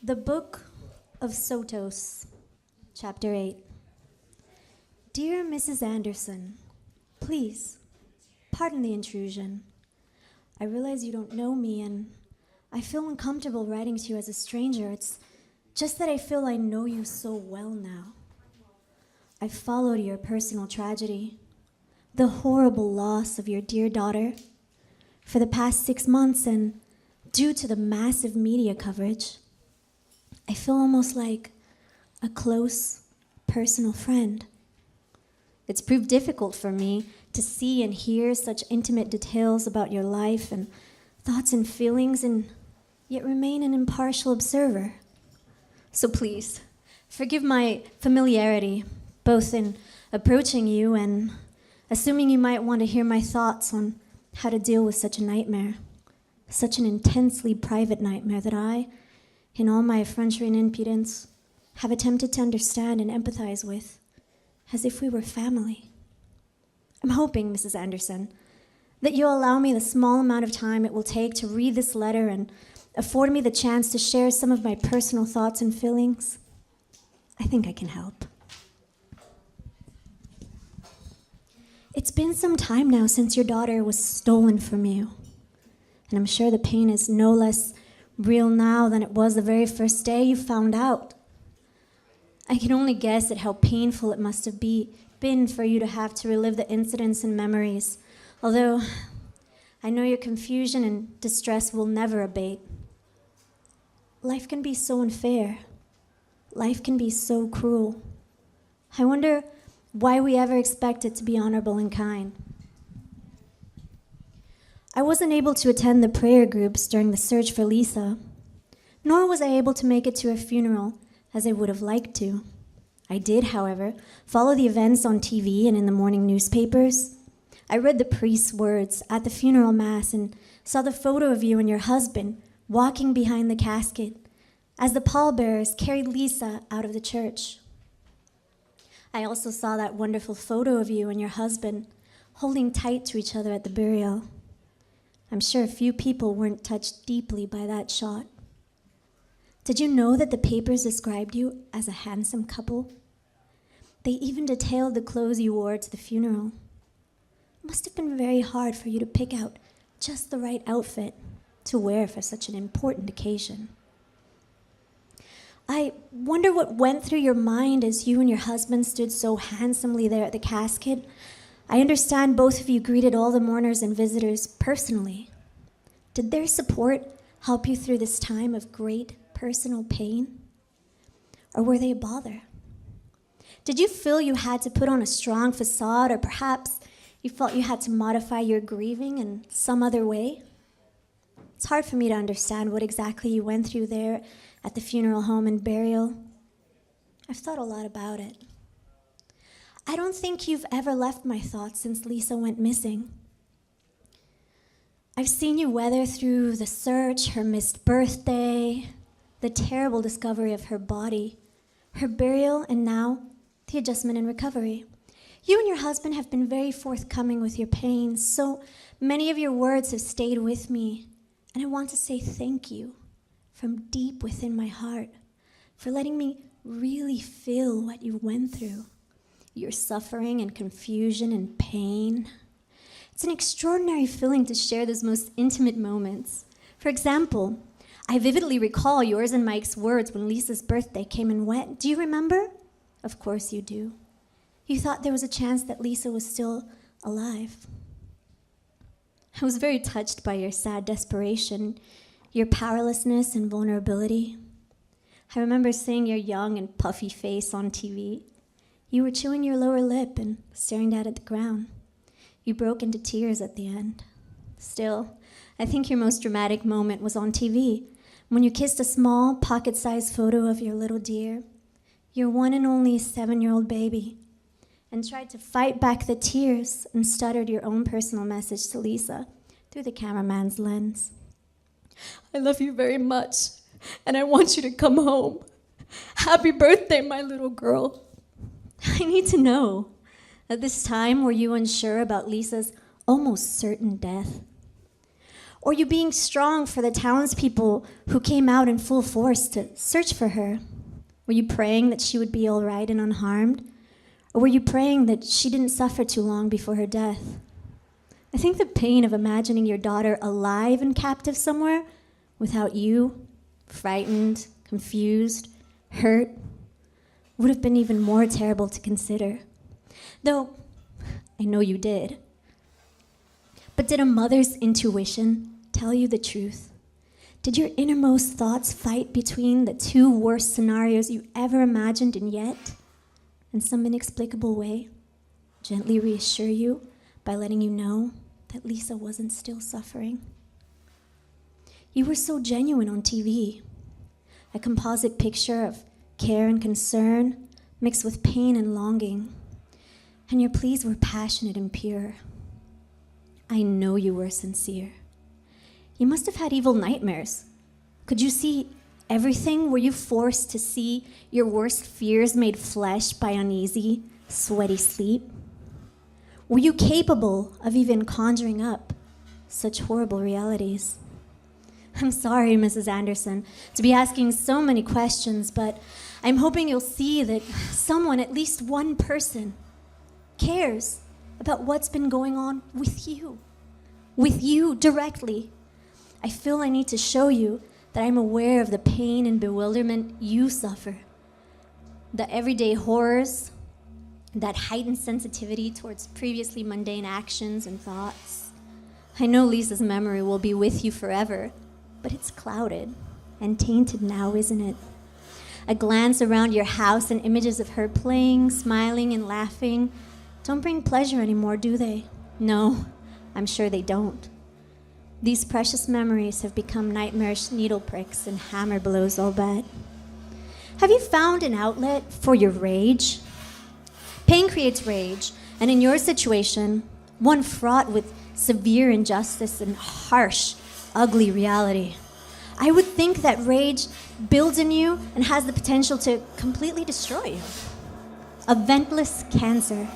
The Book of Sotos, Chapter 8. Dear Mrs. Anderson, please, pardon the intrusion. I realize you don't know me, and I feel uncomfortable writing to you as a stranger. It's just that I feel I know you so well now. I've followed your personal tragedy, the horrible loss of your dear daughter, for the past 6 months, and due to the massive media coverage, I feel almost like a close, personal friend. It's proved difficult for me to see and hear such intimate details about your life and thoughts and feelings, and yet remain an impartial observer. So please, forgive my familiarity, both in approaching you and assuming you might want to hear my thoughts on how to deal with such a nightmare, such an intensely private nightmare that I, in all my effrontery and impudence, have attempted to understand and empathize with, as if we were family. I'm hoping, Mrs. Anderson, that you'll allow me the small amount of time it will take to read this letter and afford me the chance to share some of my personal thoughts and feelings. I think I can help. It's been some time now since your daughter was stolen from you, and I'm sure the pain is no less real now than it was the very first day you found out. I can only guess at how painful it must have been for you to have to relive the incidents and memories, although I know your confusion and distress will never abate. Life can be so unfair. Life can be so cruel. I wonder why we ever expect it to be honorable and kind. I wasn't able to attend the prayer groups during the search for Lisa, nor was I able to make it to her funeral as I would have liked to. I did, however, follow the events on TV and in the morning newspapers. I read the priest's words at the funeral mass and saw the photo of you and your husband walking behind the casket as the pallbearers carried Lisa out of the church. I also saw that wonderful photo of you and your husband holding tight to each other at the burial. I'm sure a few people weren't touched deeply by that shot. Did you know that the papers described you as a handsome couple? They even detailed the clothes you wore to the funeral. It must have been very hard for you to pick out just the right outfit to wear for such an important occasion. I wonder what went through your mind as you and your husband stood so handsomely there at the casket. I understand both of you greeted all the mourners and visitors personally. Did their support help you through this time of great personal pain? Or were they a bother? Did you feel you had to put on a strong facade, or perhaps you felt you had to modify your grieving in some other way? It's hard for me to understand what exactly you went through there at the funeral home and burial. I've thought a lot about it. I don't think you've ever left my thoughts since Lisa went missing. I've seen you weather through the search, her missed birthday, the terrible discovery of her body, her burial, and now the adjustment and recovery. You and your husband have been very forthcoming with your pain. So many of your words have stayed with me, and I want to say thank you from deep within my heart for letting me really feel what you went through. Your suffering and confusion and pain. It's an extraordinary feeling to share those most intimate moments. For example, I vividly recall yours and Mike's words when Lisa's birthday came and went. Do you remember? Of course you do. You thought there was a chance that Lisa was still alive. I was very touched by your sad desperation, your powerlessness and vulnerability. I remember seeing your young and puffy face on TV. You were chewing your lower lip and staring down at the ground. You broke into tears at the end. Still, I think your most dramatic moment was on TV, when you kissed a small, pocket-sized photo of your little dear, your one and only 7-year-old baby, and tried to fight back the tears and stuttered your own personal message to Lisa through the cameraman's lens. I love you very much, and I want you to come home. Happy birthday, my little girl. I need to know, at this time, were you unsure about Lisa's almost certain death? Or you being strong for the townspeople who came out in full force to search for her? Were you praying that she would be all right and unharmed? Or were you praying that she didn't suffer too long before her death? I think the pain of imagining your daughter alive and captive somewhere without you, frightened, confused, hurt, would have been even more terrible to consider. Though, I know you did. But did a mother's intuition tell you the truth? Did your innermost thoughts fight between the two worst scenarios you ever imagined, and yet, in some inexplicable way, gently reassure you by letting you know that Lisa wasn't still suffering? You were so genuine on TV, a composite picture of care and concern mixed with pain and longing, and your pleas were passionate and pure. I know you were sincere. You must have had evil nightmares. Could you see everything? Were you forced to see your worst fears made flesh by uneasy, sweaty sleep? Were you capable of even conjuring up such horrible realities? I'm sorry, Mrs. Anderson, to be asking so many questions, but I'm hoping you'll see that someone, at least one person, cares about what's been going on with you directly. I feel I need to show you that I'm aware of the pain and bewilderment you suffer, the everyday horrors, that heightened sensitivity towards previously mundane actions and thoughts. I know Lisa's memory will be with you forever, but it's clouded and tainted now, isn't it? A glance around your house and images of her playing, smiling, and laughing don't bring pleasure anymore, do they? No, I'm sure they don't. These precious memories have become nightmarish needle pricks and hammer blows, I'll bet. Have you found an outlet for your rage? Pain creates rage, and in your situation, one fraught with severe injustice and harsh, ugly reality. I would think that rage builds in you and has the potential to completely destroy you. A ventless cancer.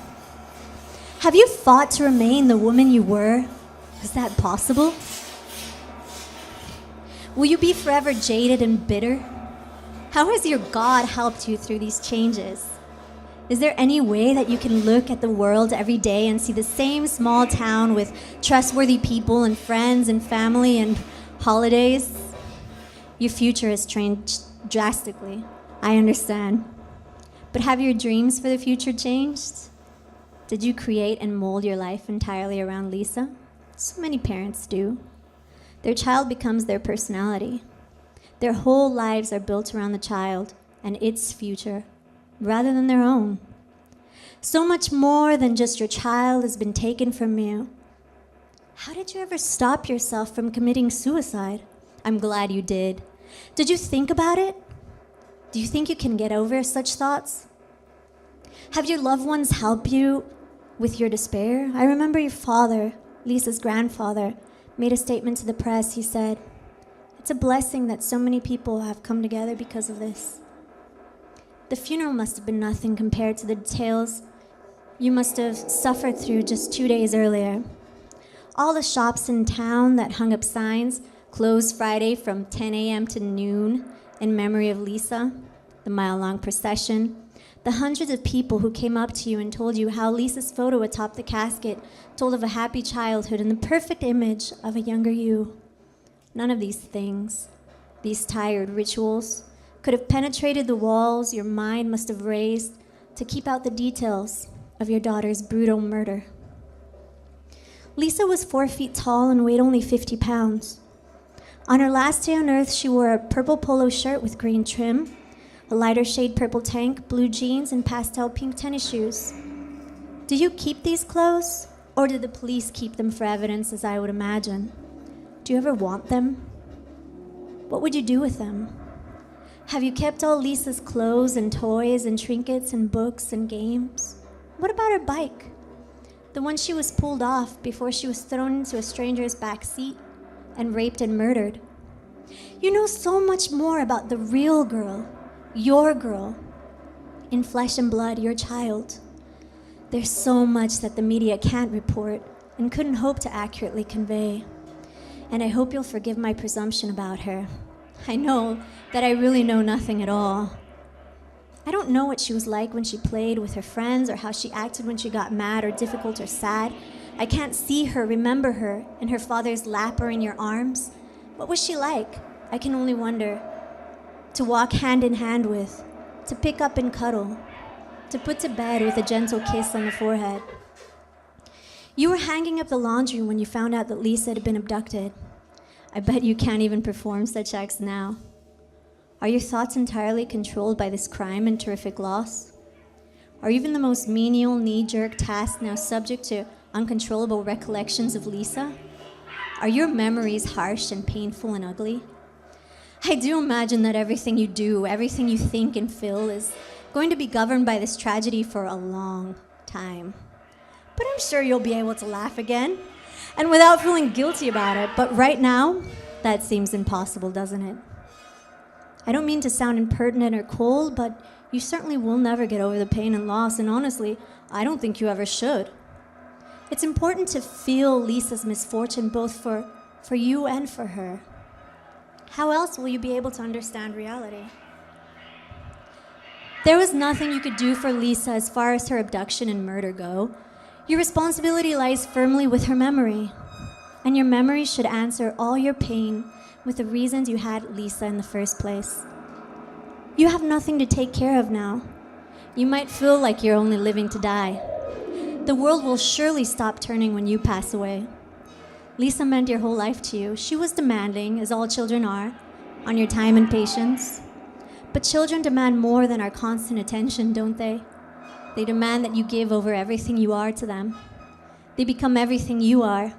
Have you fought to remain the woman you were? Is that possible? Will you be forever jaded and bitter? How has your God helped you through these changes? Is there any way that you can look at the world every day and see the same small town with trustworthy people and friends and family and holidays? Your future has changed drastically, I understand. But have your dreams for the future changed? Did you create and mold your life entirely around Lisa? So many parents do. Their child becomes their personality. Their whole lives are built around the child and its future, rather than their own. So much more than just your child has been taken from you. How did you ever stop yourself from committing suicide? I'm glad you did. Did you think about it? Do you think you can get over such thoughts? Have your loved ones helped you with your despair? I remember your father, Lisa's grandfather, made a statement to the press. He said, "It's a blessing that so many people have come together because of this." The funeral must have been nothing compared to the details you must have suffered through just 2 days earlier. All the shops in town that hung up signs closed Friday from 10 a.m. to noon in memory of Lisa, the mile-long procession, the hundreds of people who came up to you and told you how Lisa's photo atop the casket told of a happy childhood and the perfect image of a younger you. None of these things, these tired rituals, could have penetrated the walls your mind must have raised to keep out the details of your daughter's brutal murder. Lisa was 4 feet tall and weighed only 50 pounds. On her last day on Earth, she wore a purple polo shirt with green trim, a lighter shade purple tank, blue jeans, and pastel pink tennis shoes. Do you keep these clothes? Or did the police keep them for evidence, as I would imagine? Do you ever want them? What would you do with them? Have you kept all Lisa's clothes and toys and trinkets and books and games? What about her bike? The one she was pulled off before she was thrown into a stranger's back seat and raped and murdered. You know so much more about the real girl, your girl, in flesh and blood, your child. There's so much that the media can't report and couldn't hope to accurately convey. And I hope you'll forgive my presumption about her. I know that I really know nothing at all. I don't know what she was like when she played with her friends or how she acted when she got mad or difficult or sad. I can't see her, remember her, in her father's lap or in your arms. What was she like? I can only wonder. To walk hand in hand with, to pick up and cuddle, to put to bed with a gentle kiss on the forehead. You were hanging up the laundry when you found out that Lisa had been abducted. I bet you can't even perform such acts now. Are your thoughts entirely controlled by this crime and terrific loss? Are even the most menial, knee-jerk tasks now subject to uncontrollable recollections of Lisa? Are your memories harsh and painful and ugly? I do imagine that everything you do, everything you think and feel is going to be governed by this tragedy for a long time. But I'm sure you'll be able to laugh again, and without feeling guilty about it. But right now, that seems impossible, doesn't it? I don't mean to sound impertinent or cold, but you certainly will never get over the pain and loss, and honestly, I don't think you ever should. It's important to feel Lisa's misfortune both for you and for her. How else will you be able to understand reality? There was nothing you could do for Lisa as far as her abduction and murder go. Your responsibility lies firmly with her memory, and your memory should answer all your pain with the reasons you had Lisa in the first place. You have nothing to take care of now. You might feel like you're only living to die. The world will surely stop turning when you pass away. Lisa meant your whole life to you. She was demanding, as all children are, on your time and patience. But children demand more than our constant attention, don't they? They demand that you give over everything you are to them. They become everything you are.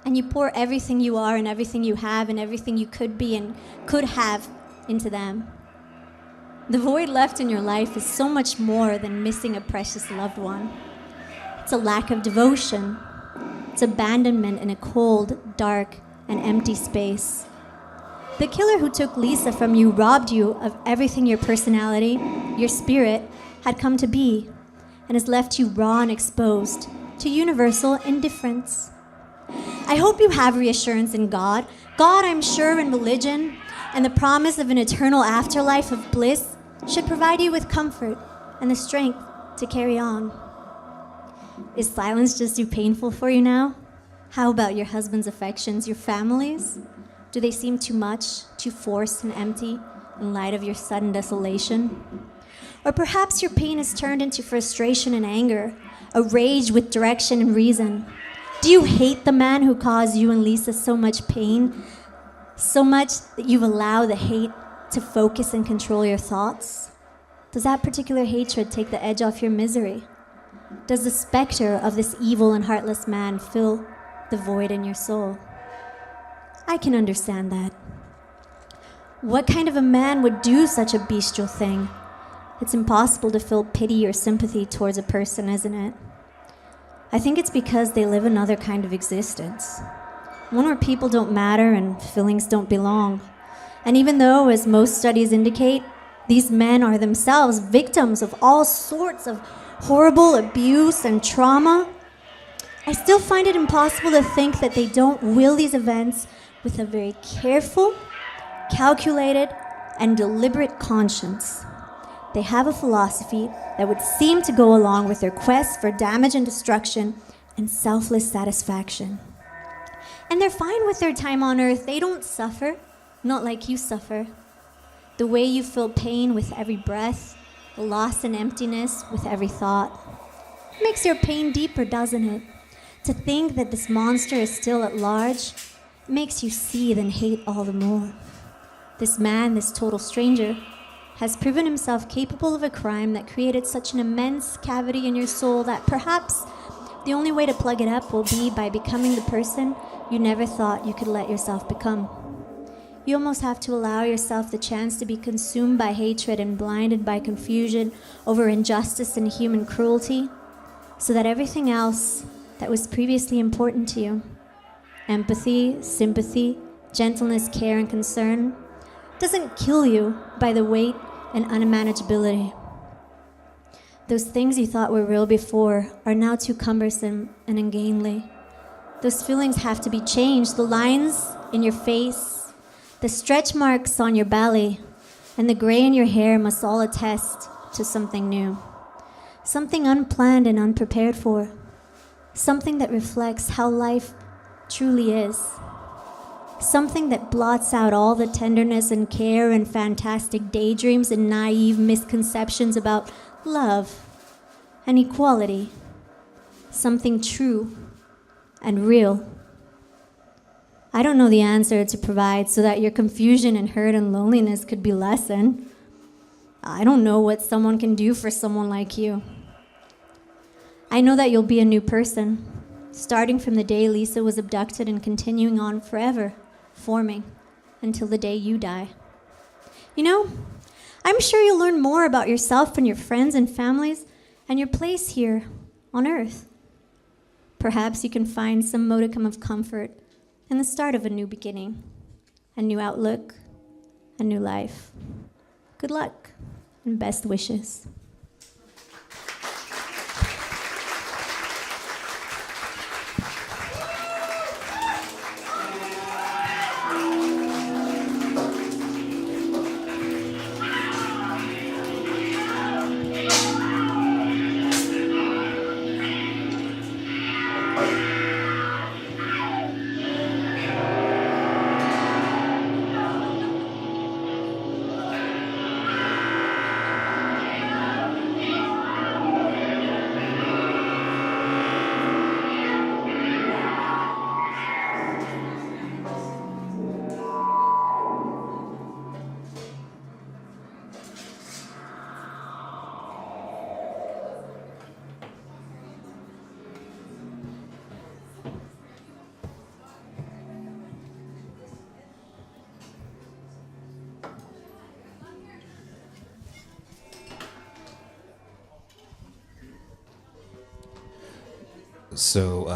And you pour everything you are and everything you have and everything you could be and could have into them. The void left in your life is so much more than missing a precious loved one. It's a lack of devotion. It's abandonment in a cold, dark, and empty space. The killer who took Lisa from you robbed you of everything your personality, your spirit, had come to be, and has left you raw and exposed to universal indifference. I hope you have reassurance in God. God, I'm sure, in religion, and the promise of an eternal afterlife of bliss should provide you with comfort and the strength to carry on. Is silence just too painful for you now? How about your husband's affections, your family's? Do they seem too much, too forced and empty in light of your sudden desolation? Or perhaps your pain has turned into frustration and anger, a rage with direction and reason. Do you hate the man who caused you and Lisa so much pain, so much that you've allowed the hate to focus and control your thoughts? Does that particular hatred take the edge off your misery? Does the specter of this evil and heartless man fill the void in your soul? I can understand that. What kind of a man would do such a bestial thing? It's impossible to feel pity or sympathy towards a person, isn't it? I think it's because they live another kind of existence. One where people don't matter and feelings don't belong. And even though, as most studies indicate, these men are themselves victims of all sorts of horrible abuse and trauma, I still find it impossible to think that they don't will these events with a very careful, calculated, and deliberate conscience. They have a philosophy that would seem to go along with their quest for damage and destruction and selfless satisfaction. And they're fine with their time on Earth. They don't suffer, not like you suffer. The way you feel pain with every breath, loss and emptiness with every thought. It makes your pain deeper, doesn't it? To think that this monster is still at large makes you seethe and hate all the more. This man, this total stranger, has proven himself capable of a crime that created such an immense cavity in your soul that perhaps the only way to plug it up will be by becoming the person you never thought you could let yourself become. You almost have to allow yourself the chance to be consumed by hatred and blinded by confusion over injustice and human cruelty, so that everything else that was previously important to you, empathy, sympathy, gentleness, care, and concern, doesn't kill you by the weight and unmanageability. Those things you thought were real before are now too cumbersome and ungainly. Those feelings have to be changed. The lines in your face, the stretch marks on your belly, and the gray in your hair must all attest to something new. Something unplanned and unprepared for. Something that reflects how life truly is. Something that blots out all the tenderness and care and fantastic daydreams and naive misconceptions about love and equality. Something true and real. I don't know the answer to provide so that your confusion and hurt and loneliness could be lessened. I don't know what someone can do for someone like you. I know that you'll be a new person, starting from the day Lisa was abducted and continuing on forever, forming until the day you die. You know, I'm sure you'll learn more about yourself and your friends and families and your place here on Earth. Perhaps you can find some modicum of comfort in the start of a new beginning, a new outlook, a new life. Good luck and best wishes. So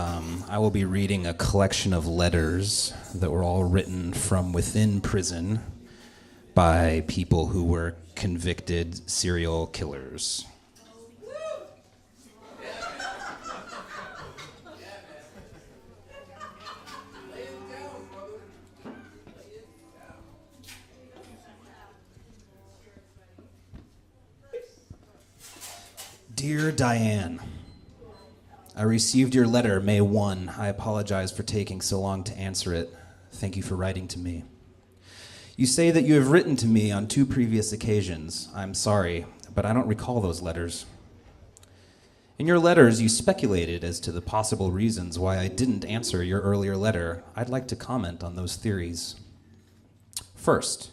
I will be reading a collection of letters that were all written from within prison by people who were convicted serial killers. Dear Diane, I received your letter May 1. I apologize for taking so long to answer it. Thank you for writing to me. You say that you have written to me on 2 previous occasions. I'm sorry, but I don't recall those letters. In your letters, you speculated as to the possible reasons why I didn't answer your earlier letter. I'd like to comment on those theories. First,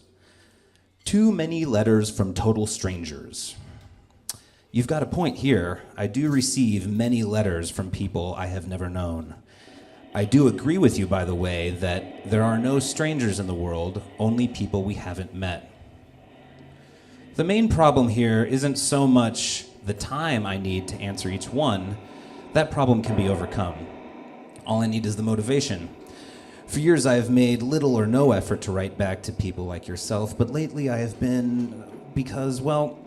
too many letters from total strangers. You've got a point here. I do receive many letters from people I have never known. I do agree with you, by the way, that there are no strangers in the world, only people we haven't met. The main problem here isn't so much the time I need to answer each one. That problem can be overcome. All I need is the motivation. For years I have made little or no effort to write back to people like yourself, but lately I have been because, well,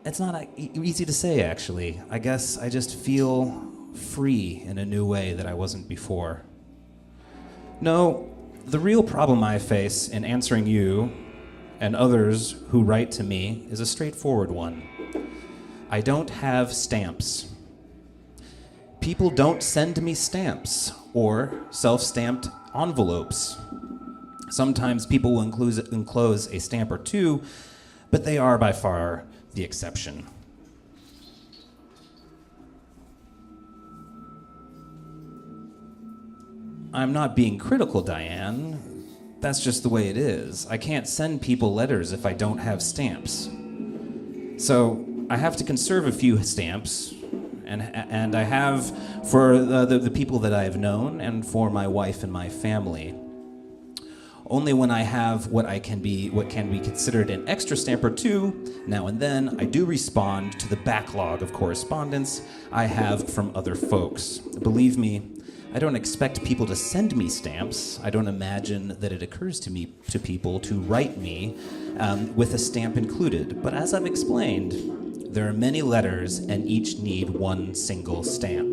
it's not easy to say, actually. I guess I just feel free in a new way that I wasn't before. No, the real problem I face in answering you and others who write to me is a straightforward one. I don't have stamps. People don't send me stamps or self-stamped envelopes. Sometimes people will enclose a stamp or two, but they are by far the exception. I'm not being critical, Diane. That's just the way it is. I can't send people letters if I don't have stamps. So I have to conserve a few stamps, and I have for the people that I have known and for my wife and my family. Only when I have what can be considered an extra stamp or two, now and then, I do respond to the backlog of correspondence I have from other folks. Believe me, I don't expect people to send me stamps. I don't imagine that it occurs to people to write me with a stamp included. But as I've explained, there are many letters and each need one single stamp.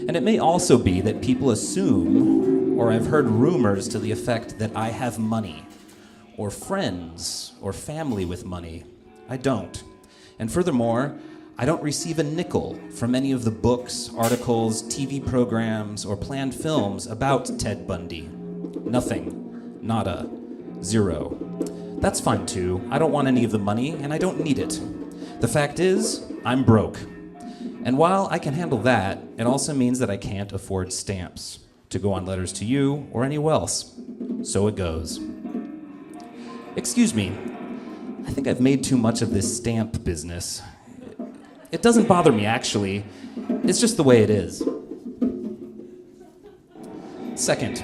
And it may also be that people assume, or I've heard rumors to the effect that I have money, or friends, or family with money. I don't. And furthermore, I don't receive a nickel from any of the books, articles, TV programs, or planned films about Ted Bundy. Nothing. Nada. Zero. That's fine too. I don't want any of the money, and I don't need it. The fact is, I'm broke. And while I can handle that, it also means that I can't afford stamps to go on letters to you or anyone else. So it goes. Excuse me, I think I've made too much of this stamp business. It doesn't bother me, actually. It's just the way it is. Second,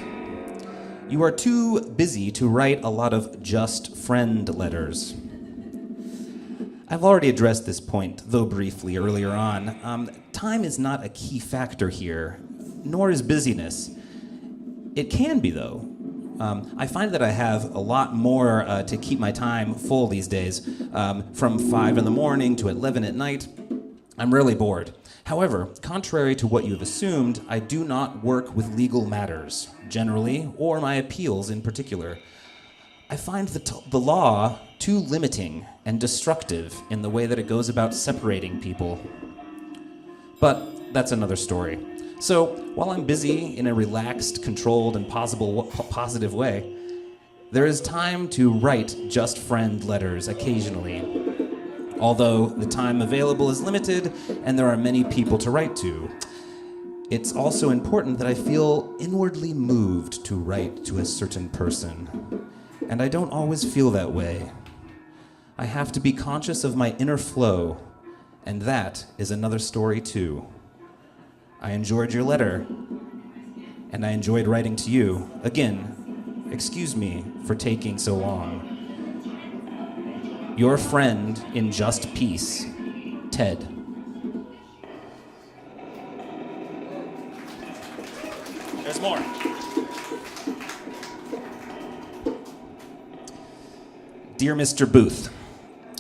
you are too busy to write a lot of just friend letters. I've already addressed this point, though briefly, earlier on. Time is not a key factor here, nor is busyness. It can be, though. I find that I have a lot more to keep my time full these days. From 5 in the morning to 11 at night, I'm really bored. However, contrary to what you've assumed, I do not work with legal matters, generally, or my appeals in particular. I find the law too limiting and destructive in the way that it goes about separating people. But that's another story. So, while I'm busy in a relaxed, controlled, and positive way, there is time to write just friend letters occasionally. Although the time available is limited and there are many people to write to, it's also important that I feel inwardly moved to write to a certain person. And I don't always feel that way. I have to be conscious of my inner flow, and that is another story too. I enjoyed your letter, and I enjoyed writing to you. Again, excuse me for taking so long. Your friend in just peace, Ted. There's more. Dear Mr. Booth,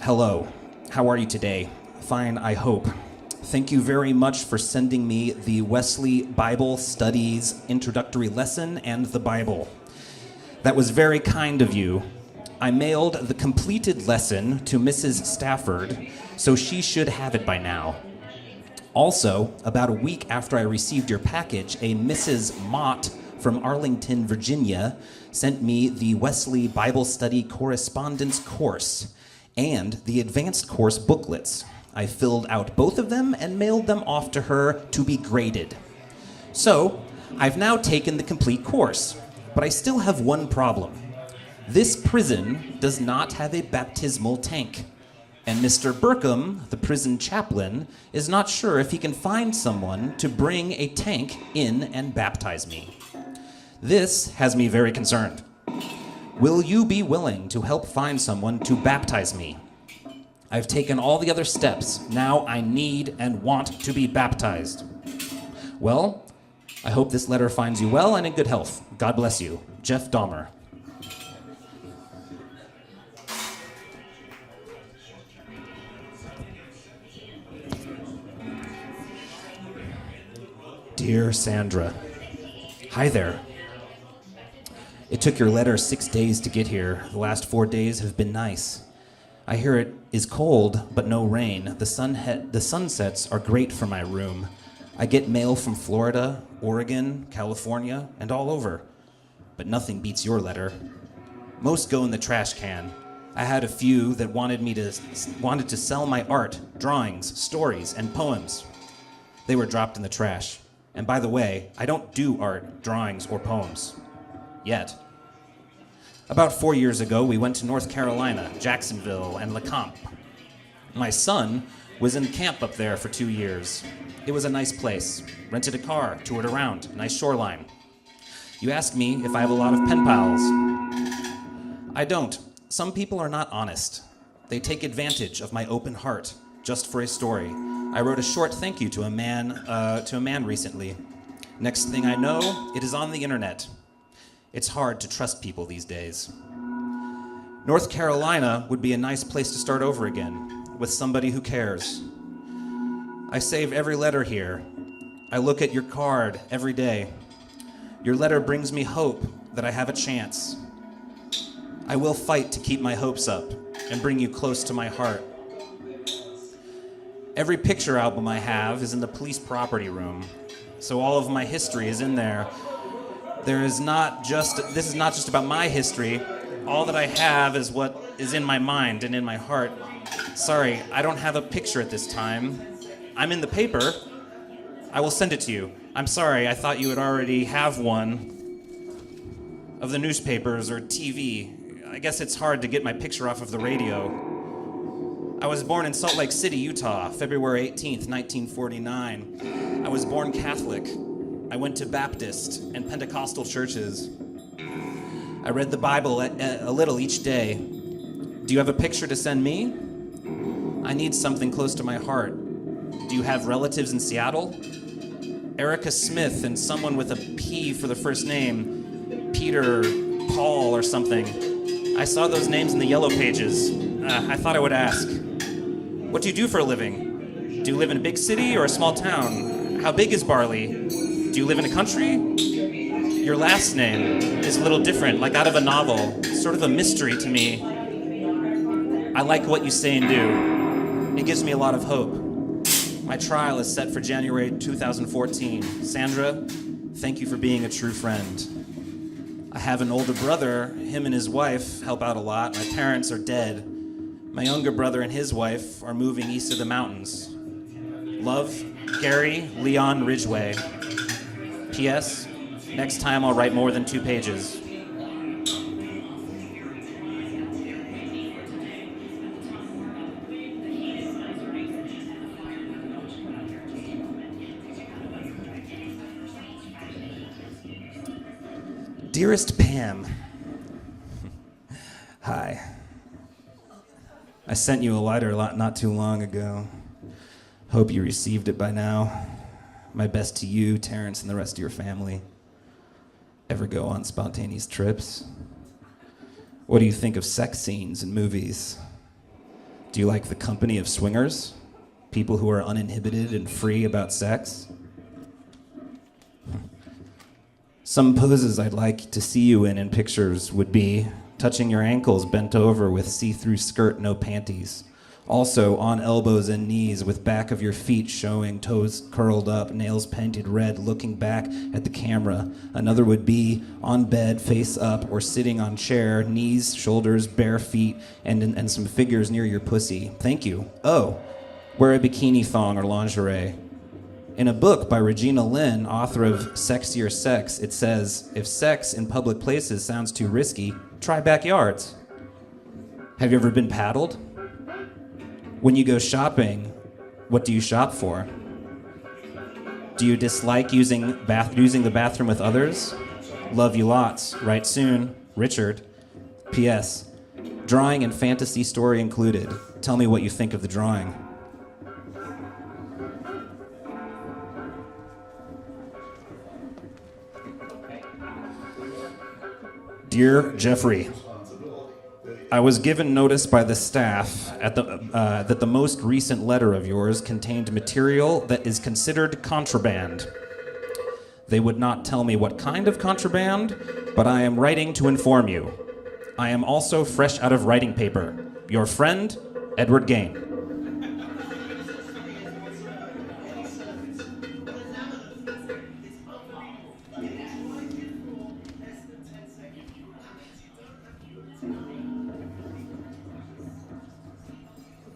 hello. How are you today? Fine, I hope. Thank you very much for sending me the Wesley Bible Studies introductory lesson and the Bible. That was very kind of you. I mailed the completed lesson to Mrs. Stafford, so she should have it by now. Also, about a week after I received your package, a Mrs. Mott from Arlington, Virginia, sent me the Wesley Bible Study Correspondence Course and the Advanced Course booklets. I filled out both of them and mailed them off to her to be graded. So, I've now taken the complete course, but I still have one problem. This prison does not have a baptismal tank, and Mr. Burkham, the prison chaplain, is not sure if he can find someone to bring a tank in and baptize me. This has me very concerned. Will you be willing to help find someone to baptize me? I've taken all the other steps. Now I need and want to be baptized. Well, I hope this letter finds you well and in good health. God bless you. Jeff Dahmer. Dear Sandra, hi there. It took your letter 6 days to get here. The last 4 days have been nice. I hear it is cold, but no rain. The sunsets are great for my room. I get mail from Florida, Oregon, California, and all over. But nothing beats your letter. Most go in the trash can. I had a few that wanted to sell my art, drawings, stories, and poems. They were dropped in the trash. And by the way, I don't do art, drawings, or poems. Yet. About 4 years ago, we went to North Carolina, Jacksonville, and LeComp. My son was in camp up there for 2 years. It was a nice place. Rented a car, toured around, nice shoreline. You ask me if I have a lot of pen pals. I don't. Some people are not honest. They take advantage of my open heart just for a story. I wrote a short thank you to a man recently. Next thing I know, it is on the internet. It's hard to trust people these days. North Carolina would be a nice place to start over again, with somebody who cares. I save every letter here. I look at your card every day. Your letter brings me hope that I have a chance. I will fight to keep my hopes up and bring you close to my heart. Every picture album I have is in the police property room, so all of my history is in there. This is not just about my history. All that I have is what is in my mind and in my heart. Sorry, I don't have a picture at this time. I'm in the paper. I will send it to you. I'm sorry, I thought you would already have one of the newspapers or TV. I guess it's hard to get my picture off of the radio. I was born in Salt Lake City, Utah, February 18th, 1949. I was born Catholic. I went to Baptist and Pentecostal churches. I read the Bible a little each day. Do you have a picture to send me? I need something close to my heart. Do you have relatives in Seattle? Erica Smith and someone with a P for the first name. Peter, Paul, or something. I saw those names in the yellow pages. I thought I would ask. What do you do for a living? Do you live in a big city or a small town? How big is Barley? Do you live in a country? Your last name is a little different, like out of a novel. Sort of a mystery to me. I like what you say and do. It gives me a lot of hope. My trial is set for January 2014. Sandra, thank you for being a true friend. I have an older brother. Him and his wife help out a lot. My parents are dead. My younger brother and his wife are moving east of the mountains. Love, Gary Leon Ridgway. P.S. Next time I'll write more than 2 pages. Dearest Pam. Hi. I sent you a letter not too long ago. Hope you received it by now. My best to you, Terrence, and the rest of your family. Ever go on spontaneous trips? What do you think of sex scenes in movies? Do you like the company of swingers? People who are uninhibited and free about sex? Some poses I'd like to see you in pictures would be touching your ankles bent over with see-through skirt, no panties. Also on elbows and knees with back of your feet showing, toes curled up, nails painted red, looking back at the camera. Another would be on bed, face up, or sitting on chair, knees, shoulders, bare feet, and some figures near your pussy. Thank you. Oh, wear a bikini thong or lingerie. In a book by Regina Lynn, author of Sexier Sex, it says, if sex in public places sounds too risky, try backyards. Have you ever been paddled? When you go shopping, what do you shop for? Do you dislike using the bathroom with others? Love you lots. Write soon. Richard. P.S. Drawing and fantasy story included. Tell me what you think of the drawing. Dear Jeffrey, I was given notice by the staff that the most recent letter of yours contained material that is considered contraband. They would not tell me what kind of contraband, but I am writing to inform you. I am also fresh out of writing paper. Your friend, Edward Gain.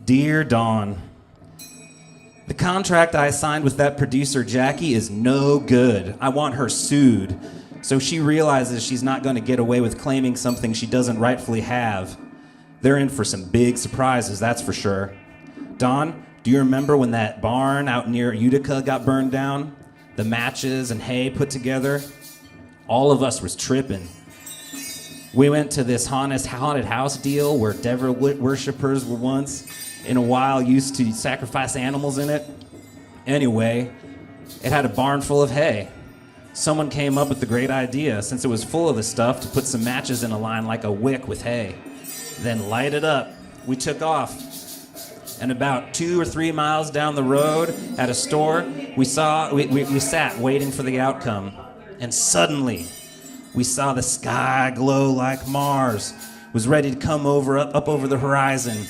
Dear Dawn, the contract I signed with that producer, Jackie, is no good. I want her sued. So she realizes she's not going to get away with claiming something she doesn't rightfully have. They're in for some big surprises, that's for sure. Don, do you remember when that barn out near Utica got burned down? The matches and hay put together? All of us was tripping. We went to this haunted house deal where devil worshippers were once, in a while, used to sacrifice animals in it. Anyway, it had a barn full of hay. Someone came up with the great idea, since it was full of the stuff, to put some matches in a line like a wick with hay. Then light it up. We took off. And about 2 or 3 miles down the road, at a store, we sat waiting for the outcome. And suddenly, we saw the sky glow like Mars was ready to come up over the horizon.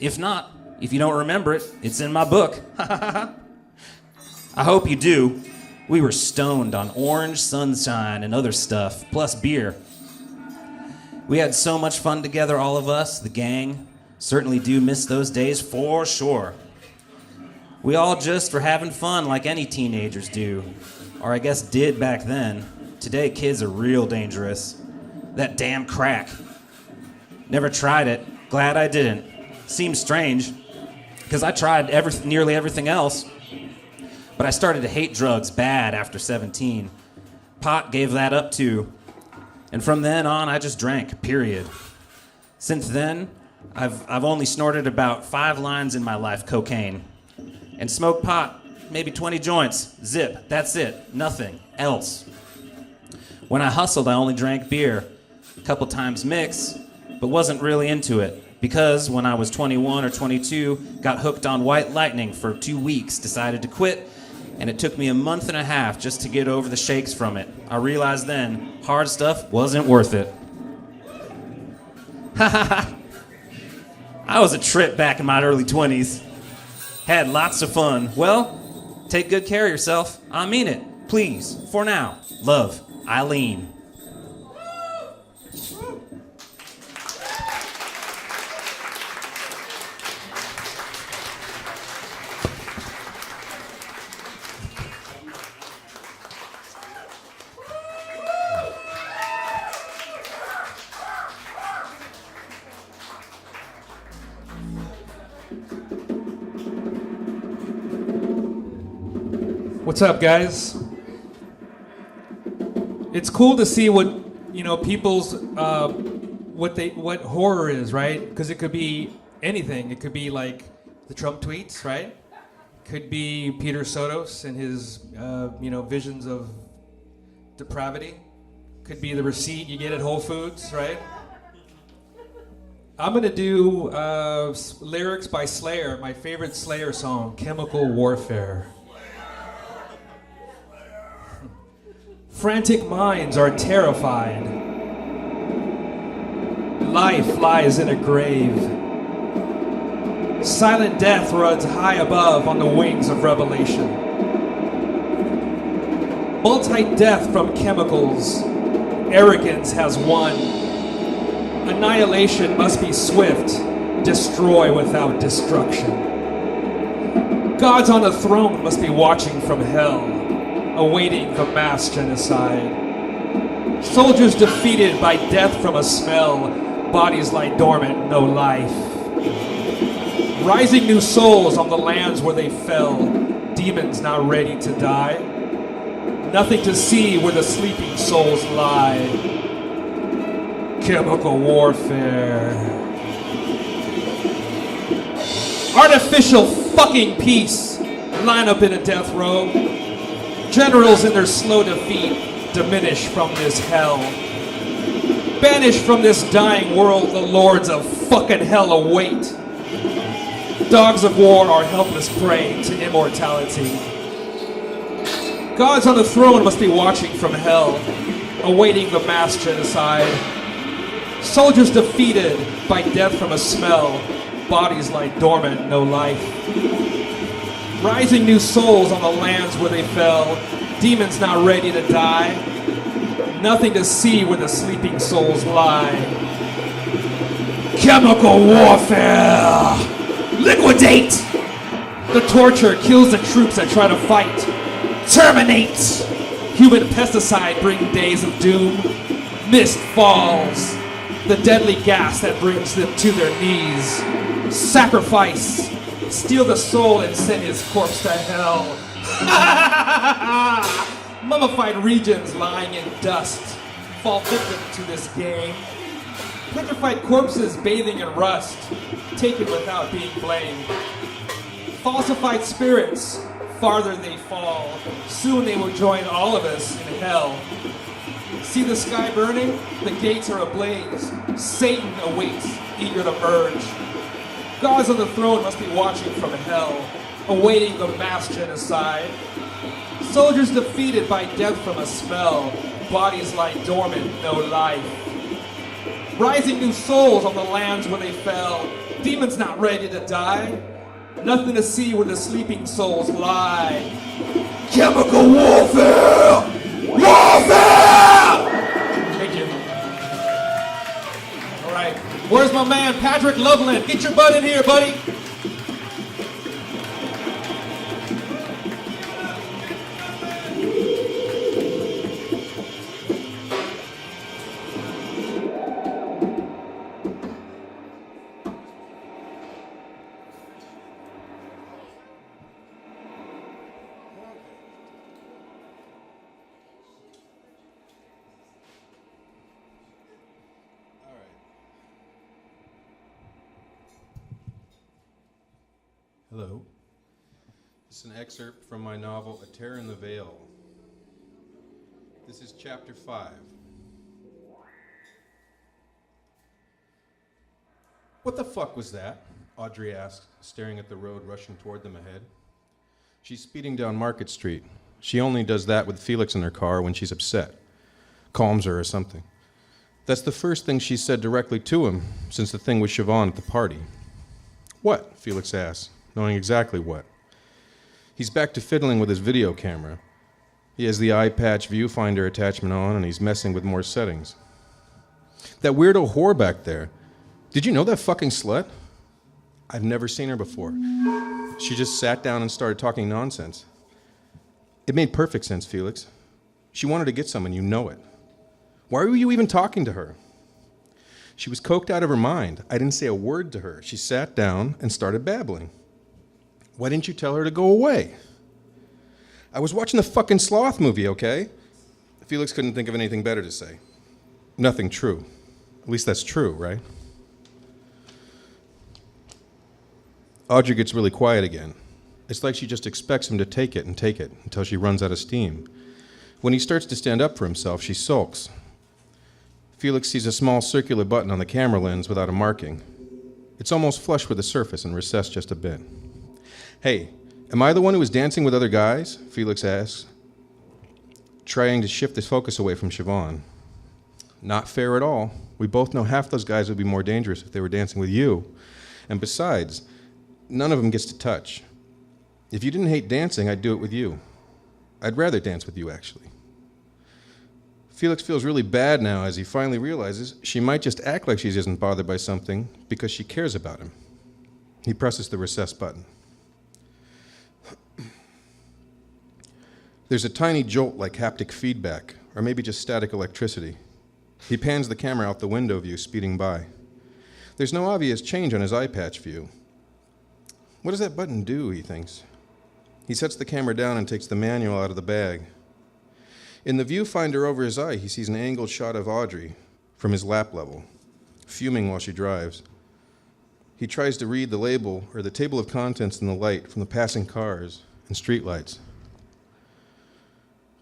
If not, if you don't remember it, it's in my book. I hope you do. We were stoned on orange sunshine and other stuff, plus beer. We had so much fun together, all of us, the gang. Certainly do miss those days for sure. We all just were having fun like any teenagers do. Or I guess did back then. Today kids are real dangerous. That damn crack. Never tried it. Glad I didn't. Seems strange, because I tried nearly everything else. But I started to hate drugs bad after 17. Pot gave that up too. And from then on, I just drank, period. Since then, I've only snorted about 5 lines in my life, cocaine. And smoked pot, maybe 20 joints, zip, that's it, nothing else. When I hustled, I only drank beer, a couple times mix, but wasn't really into it. Because when I was 21 or 22, got hooked on White Lightning for 2 weeks, decided to quit, and it took me a month and a half just to get over the shakes from it. I realized then, hard stuff wasn't worth it. I was a trip back in my early 20s. Had lots of fun. Well, take good care of yourself. I mean it. Please, for now. Love, Eileen. What's up, guys? It's cool to see what, people's what horror is, right? Because it could be anything. It could be like the Trump tweets, right? Could be Peter Sotos and his visions of depravity. Could be the receipt you get at Whole Foods, right? I'm gonna do lyrics by Slayer, my favorite Slayer song, "Chemical Warfare." Frantic minds are terrified. Life lies in a grave. Silent death runs high above on the wings of revelation. Multi-death from chemicals. Arrogance has won. Annihilation must be swift. Destroy without destruction. Gods on a throne must be watching from hell, awaiting the mass genocide. Soldiers defeated by death from a smell, bodies lie dormant, no life. Rising new souls on the lands where they fell, demons not ready to die. Nothing to see where the sleeping souls lie. Chemical warfare. Artificial fucking peace. Line up in a death row. Generals in their slow defeat diminish from this hell. Banished from this dying world, the lords of fucking hell await. Dogs of war are helpless prey to immortality. Gods on the throne must be watching from hell, awaiting the mass genocide. Soldiers defeated by death from a smell, bodies lie dormant, no life. Rising new souls on the lands where they fell, demons not ready to die. Nothing to see where the sleeping souls lie. Chemical warfare! Liquidate! The torture kills the troops that try to fight. Terminate! Human pesticide bring days of doom. Mist falls. The deadly gas that brings them to their knees. Sacrifice. Steal the soul and send his corpse to hell. Mummified regions lying in dust fall victim to this game. Petrified corpses bathing in rust, taken without being blamed. Falsified spirits, farther they fall. Soon they will join all of us in hell. See the sky burning? The gates are ablaze. Satan awaits, eager to merge. Gods on the throne must be watching from hell, awaiting the mass genocide. Soldiers defeated by death from a spell, bodies lie dormant, no life. Rising new souls on the lands where they fell, demons not ready to die. Nothing to see where the sleeping souls lie. Chemical warfare! Warfare! Thank you. All right, where's my man, Patrick Loveland? Get your butt in here, buddy. Hello. This is an excerpt from my novel, A Tear in the Veil. This is chapter 5. What the fuck was that? Audrey asked, staring at the road rushing toward them ahead. She's speeding down Market Street. She only does that with Felix in her car when she's upset. Calms her or something. That's the first thing she said directly to him since the thing with Siobhan at the party. What? Felix asked, knowing exactly what. He's back to fiddling with his video camera. He has the eye patch viewfinder attachment on, and he's messing with more settings. That weirdo whore back there. Did you know that fucking slut? I've never seen her before. She just sat down and started talking nonsense. It made perfect sense, Felix. She wanted to get some, and you know it. Why were you even talking to her? She was coked out of her mind. I didn't say a word to her. She sat down and started babbling. Why didn't you tell her to go away? I was watching the fucking Sloth movie, okay? Felix couldn't think of anything better to say. Nothing true. At least that's true, right? Audrey gets really quiet again. It's like she just expects him to take it until she runs out of steam. When he starts to stand up for himself, she sulks. Felix sees a small circular button on the camera lens without a marking. It's almost flush with the surface and recessed just a bit. Hey, am I the one who was dancing with other guys? Felix asks, trying to shift his focus away from Siobhan. Not fair at all. We both know half those guys would be more dangerous if they were dancing with you. And besides, none of them gets to touch. If you didn't hate dancing, I'd do it with you. I'd rather dance with you, actually. Felix feels really bad now as he finally realizes she might just act like she isn't bothered by something because she cares about him. He presses the recess button. There's a tiny jolt like haptic feedback, or maybe just static electricity. He pans the camera out the window view, speeding by. There's no obvious change on his eye patch view. What does that button do, he thinks. He sets the camera down and takes the manual out of the bag. In the viewfinder over his eye, he sees an angled shot of Audrey from his lap level, fuming while she drives. He tries to read the label or the table of contents in the light from the passing cars and streetlights.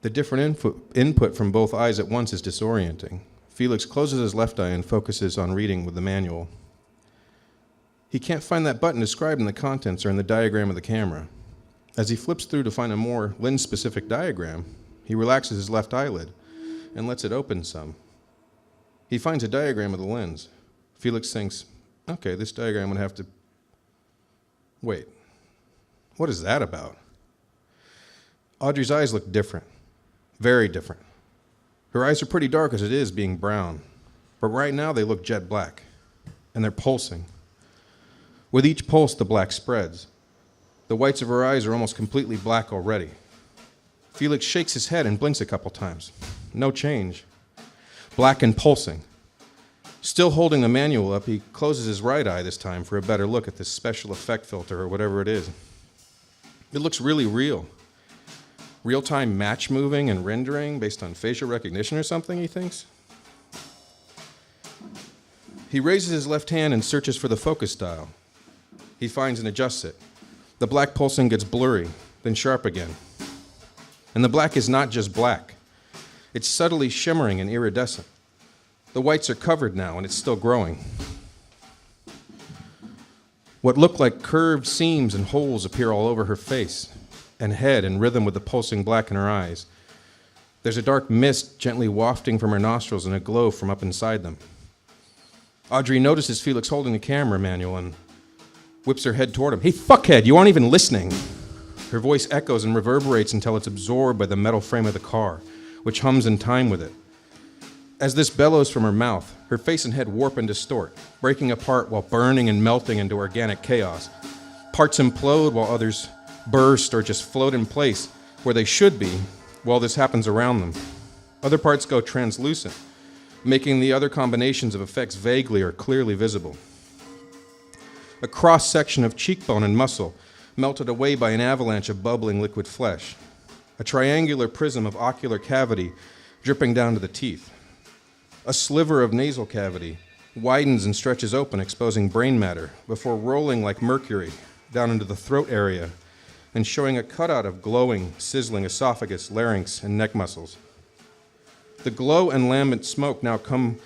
The different input from both eyes at once is disorienting. Felix closes his left eye and focuses on reading with the manual. He can't find that button described in the contents or in the diagram of the camera. As he flips through to find a more lens-specific diagram, he relaxes his left eyelid and lets it open some. He finds a diagram of the lens. Felix thinks, okay, this diagram would have to... Wait, what is that about? Audrey's eyes look different. Very different. Her eyes are pretty dark as it is, being brown. But right now they look jet black. And they're pulsing. With each pulse, the black spreads. The whites of her eyes are almost completely black already. Felix shakes his head and blinks a couple times. No change. Black and pulsing. Still holding the manual up, he closes his right eye this time for a better look at this special effect filter or whatever it is. It looks really real. Real-time match moving and rendering based on facial recognition or something, he thinks. He raises his left hand and searches for the focus dial. He finds and adjusts it. The black pulsing gets blurry, then sharp again. And the black is not just black. It's subtly shimmering and iridescent. The whites are covered now, and it's still growing. What look like curved seams and holes appear all over her face and head in rhythm with the pulsing black in her eyes. There's a dark mist gently wafting from her nostrils and a glow from up inside them. Audrey notices Felix holding the camera manual and whips her head toward him. Hey, fuckhead, you aren't even listening. Her voice echoes and reverberates until it's absorbed by the metal frame of the car, which hums in time with it. As this bellows from her mouth, her face and head warp and distort, breaking apart while burning and melting into organic chaos. Parts implode while others burst or just float in place where they should be while this happens around them. Other parts go translucent, making the other combinations of effects vaguely or clearly visible. A cross-section of cheekbone and muscle melted away by an avalanche of bubbling liquid flesh. A triangular prism of ocular cavity dripping down to the teeth. A sliver of nasal cavity widens and stretches open, exposing brain matter, before rolling like mercury down into the throat area and showing a cutout of glowing, sizzling esophagus, larynx, and neck muscles. The glow and lambent smoke now come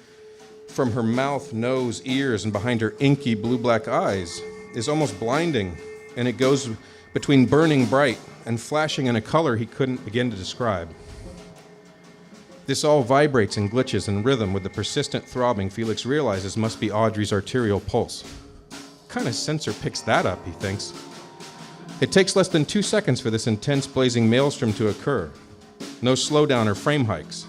from her mouth, nose, ears, and behind her inky blue-black eyes is almost blinding, and it goes between burning bright and flashing in a color he couldn't begin to describe. This all vibrates and glitches in rhythm with the persistent throbbing Felix realizes must be Audrey's arterial pulse. What kind of sensor picks that up, he thinks? It takes less than 2 seconds for this intense blazing maelstrom to occur. No slowdown or frame hikes.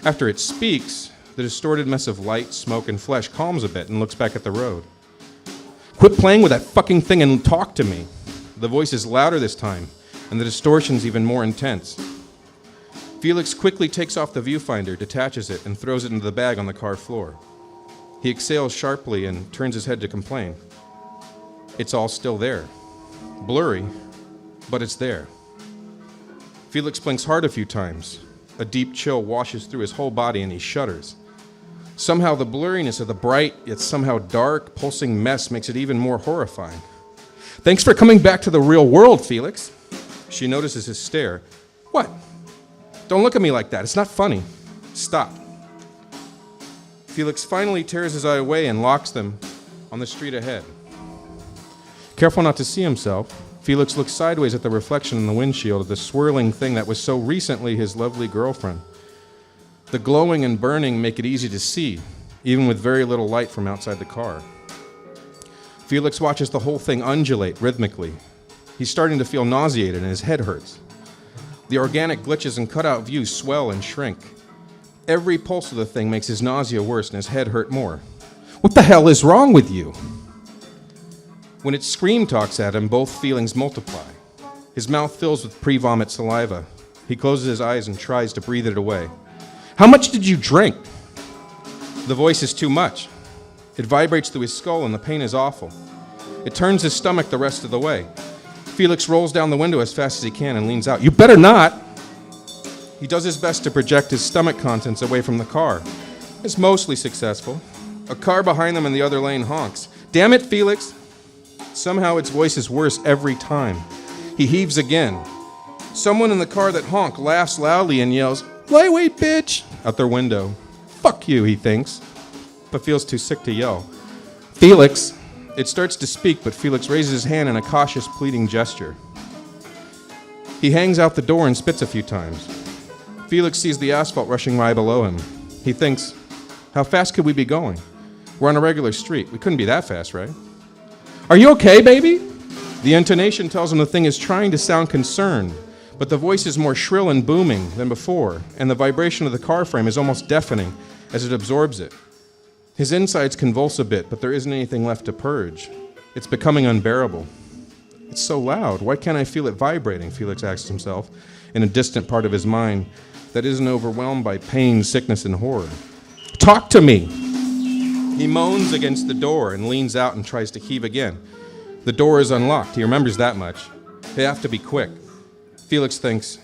After it speaks, the distorted mess of light, smoke, and flesh calms a bit and looks back at the road. Quit playing with that fucking thing and talk to me. The voice is louder this time, and the distortion's even more intense. Felix quickly takes off the viewfinder, detaches it, and throws it into the bag on the car floor. He exhales sharply and turns his head to complain. It's all still there. Blurry, but it's there. Felix blinks hard a few times. A deep chill washes through his whole body and he shudders. Somehow the blurriness of the bright, yet somehow dark, pulsing mess makes it even more horrifying. Thanks for coming back to the real world, Felix. She notices his stare. What? Don't look at me like that. It's not funny. Stop. Felix finally tears his eye away and locks them on the street ahead. Careful not to see himself, Felix looks sideways at the reflection in the windshield of the swirling thing that was so recently his lovely girlfriend. The glowing and burning make it easy to see, even with very little light from outside the car. Felix watches the whole thing undulate rhythmically. He's starting to feel nauseated and his head hurts. The organic glitches and cutout views swell and shrink. Every pulse of the thing makes his nausea worse and his head hurt more. What the hell is wrong with you? When its scream talks at him, both feelings multiply. His mouth fills with pre-vomit saliva. He closes his eyes and tries to breathe it away. How much did you drink? The voice is too much. It vibrates through his skull and the pain is awful. It turns his stomach the rest of the way. Felix rolls down the window as fast as he can and leans out. You better not! He does his best to project his stomach contents away from the car. It's mostly successful. A car behind them in the other lane honks. Damn it, Felix! Somehow its voice is worse every time. He heaves again. Someone in the car that honked laughs loudly and yells, Lightweight bitch! Out their window. Fuck you, he thinks, but feels too sick to yell. Felix! It starts to speak, but Felix raises his hand in a cautious, pleading gesture. He hangs out the door and spits a few times. Felix sees the asphalt rushing by below him. He thinks, how fast could we be going? We're on a regular street. We couldn't be that fast, right? Are you okay, baby? The intonation tells him the thing is trying to sound concerned, but the voice is more shrill and booming than before, and the vibration of the car frame is almost deafening as it absorbs it. His insides convulse a bit, but there isn't anything left to purge. It's becoming unbearable. It's so loud. Why can't I feel it vibrating? Felix asks himself in a distant part of his mind that isn't overwhelmed by pain, sickness, and horror. Talk to me! He moans against the door and leans out and tries to heave again. The door is unlocked. He remembers that much. They have to be quick. Felix thinks,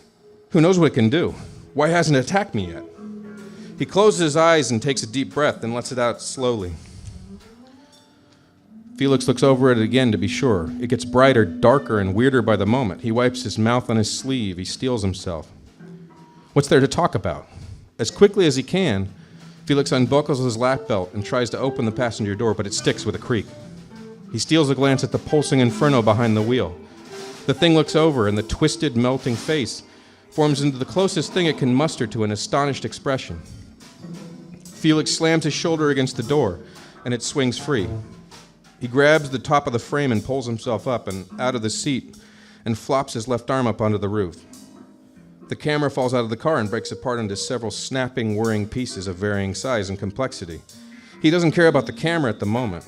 who knows what it can do? Why hasn't it attacked me yet? He closes his eyes and takes a deep breath and lets it out slowly. Felix looks over it again to be sure. It gets brighter, darker, and weirder by the moment. He wipes his mouth on his sleeve. He steels himself. What's there to talk about? As quickly as he can, Felix unbuckles his lap belt and tries to open the passenger door, but it sticks with a creak. He steals a glance at the pulsing inferno behind the wheel. The thing looks over, and the twisted, melting face forms into the closest thing it can muster to an astonished expression. Felix slams his shoulder against the door, and it swings free. He grabs the top of the frame and pulls himself up and out of the seat and flops his left arm up onto the roof. The camera falls out of the car and breaks apart into several snapping, whirring pieces of varying size and complexity. He doesn't care about the camera at the moment,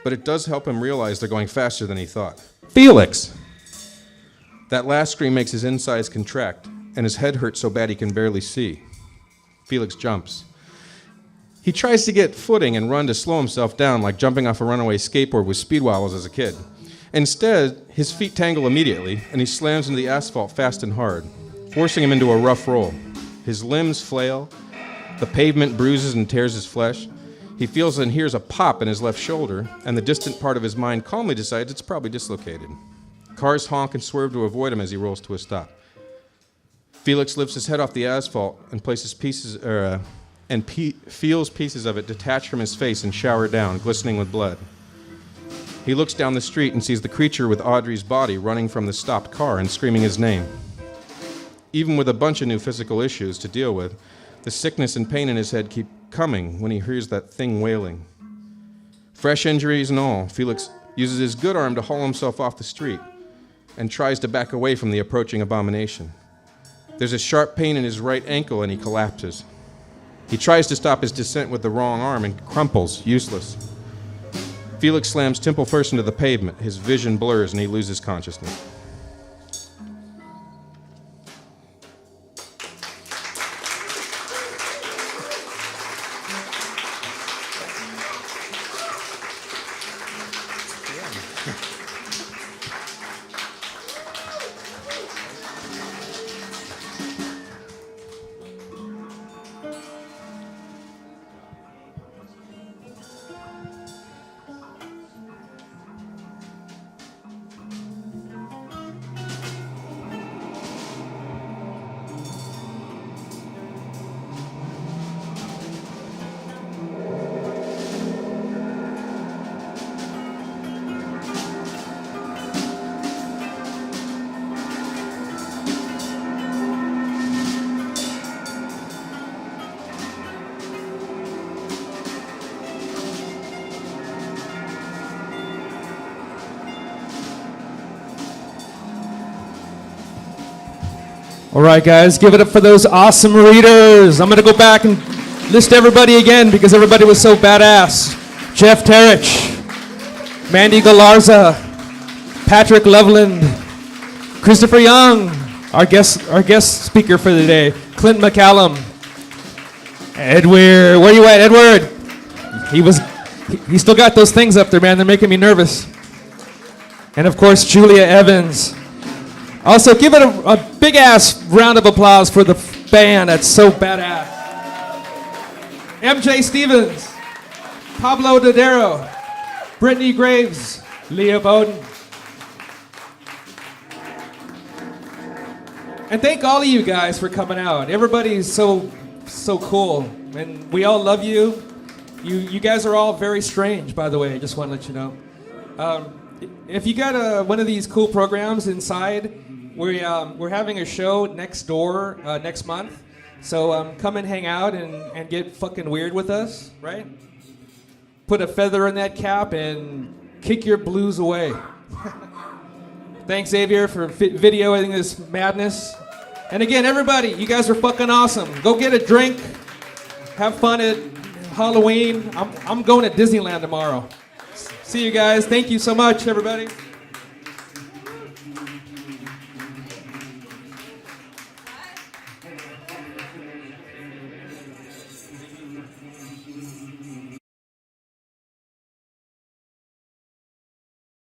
but it does help him realize they're going faster than he thought. Felix! That last scream makes his insides contract, and his head hurts so bad he can barely see. Felix jumps. He tries to get footing and run to slow himself down like jumping off a runaway skateboard with speed wobbles as a kid. Instead, his feet tangle immediately, and he slams into the asphalt fast and hard, forcing him into a rough roll. His limbs flail. The pavement bruises and tears his flesh. He feels and hears a pop in his left shoulder, and the distant part of his mind calmly decides it's probably dislocated. Cars honk and swerve to avoid him as he rolls to a stop. Felix lifts his head off the asphalt and places feels pieces of it detach from his face and shower down, glistening with blood. He looks down the street and sees the creature with Audrey's body running from the stopped car and screaming his name. Even with a bunch of new physical issues to deal with, the sickness and pain in his head keep coming when he hears that thing wailing. Fresh injuries and all, Felix uses his good arm to haul himself off the street and tries to back away from the approaching abomination. There's a sharp pain in his right ankle and he collapses. He tries to stop his descent with the wrong arm and crumples, useless. Felix slams temple first into the pavement. His vision blurs and he loses consciousness. All right, guys, give it up for those awesome readers. I'm going to go back and list everybody again because everybody was so badass. Jeff Terich, Mandy Galarza, Patrick Loveland, Christopher Young, our guest speaker for the day, Clint McCallum, Edward. Where you at, Edward? He still got those things up there, man. They're making me nervous. And of course, Julia Evans. Also, give it a big-ass round of applause for the band that's so badass. MJ Stevens, Pablo Dodero, Brittanny Graves, Leah Bowden. And thank all of you guys for coming out. Everybody's so cool, and we all love you. You guys are all very strange, by the way. I just want to let you know. If you got one of these cool programs inside, we're having a show next door next month. So come and hang out and get fucking weird with us, right? Put a feather in that cap and kick your blues away. Thanks, Xavier, for videoing this madness. And again, everybody, you guys are fucking awesome. Go get a drink. Have fun at Halloween. I'm going to Disneyland tomorrow. See you guys. Thank you so much, everybody.